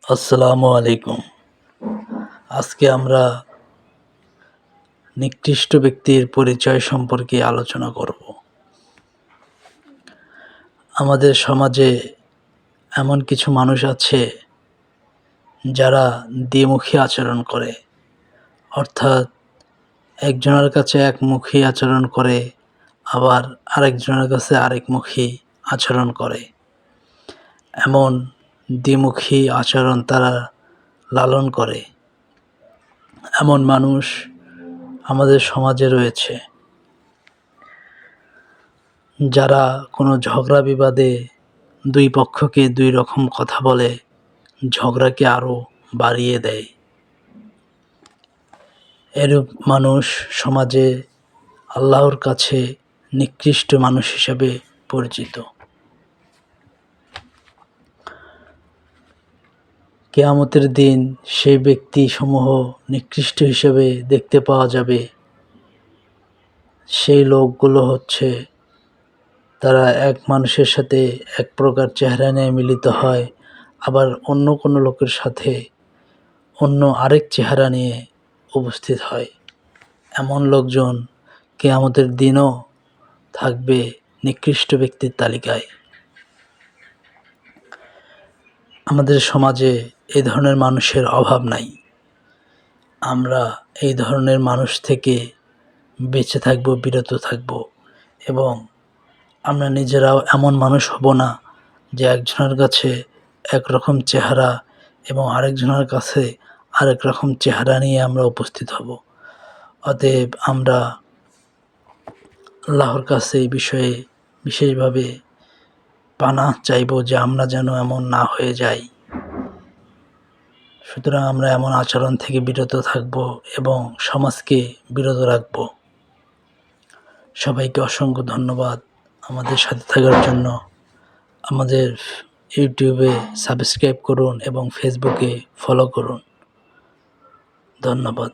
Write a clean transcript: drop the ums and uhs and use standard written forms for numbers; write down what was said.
আসসালামু আলাইকুম। আজকে আমরা নিকৃষ্ট ব্যক্তির পরিচয় সম্পর্কে আলোচনা করব। আমাদের সমাজে এমন কিছু মানুষ আছে যারা দ্বিমুখী আচরণ করে, অর্থাৎ একজনের কাছে একমুখী আচরণ করে, আবার আরেকজনের কাছে আরেকমুখী আচরণ করে। এমন দ্বিমুখী আচরণ তারা লালন করে। এমন মানুষ আমাদের সমাজে রয়েছে, যারা কোনো ঝগড়া বিবাদে দুই পক্ষকে দুই রকম কথা বলে ঝগড়াকে আরও বাড়িয়ে দেয়। এরূপ মানুষ সমাজে আল্লাহর কাছে নিকৃষ্ট মানুষ হিসেবে পরিচিত। কিয়ামতের দিন সেই ব্যক্তিসমূহ নিকৃষ্ট হিসেবে দেখতে পাওয়া যাবে। সেই লোকগুলো হচ্ছে, তারা এক মানুষের সাথে এক প্রকার চেহারা নিয়ে মিলিত হয়, আবার অন্য কোনো লোকের সাথে অন্য আরেক চেহারা নিয়ে উপস্থিত হয়। এমন লোকজন কিয়ামতের দিনও থাকবে নিকৃষ্ট ব্যক্তির তালিকায়। আমাদের সমাজে এই ধরনের মানুষের অভাব নাই। আমরা এই ধরনের মানুষ থেকে বেঁচে থাকব, বিরত থাকব, এবং আমরা নিজেরাও এমন মানুষ হব না যে একজনের কাছে একরকম চেহারা এবং আরেকজনের কাছে আরেক রকম চেহারা নিয়ে আমরা উপস্থিত হব। অতএব আমরা আল্লাহর কাছে এই বিষয়ে বিশেষভাবে পানাহ চাইব যে আমরা যেন এমন না হয়ে যাই। সুতরাং আমরা এমন আচরণ থেকে বিরত থাকব এবং সমাজকে বিরত রাখব। সবাইকে অসংখ্য ধন্যবাদ আমাদের সাথে থাকার জন্য। আমাদের ইউটিউবে সাবস্ক্রাইব করুন এবং ফেসবুকে ফলো করুন। ধন্যবাদ।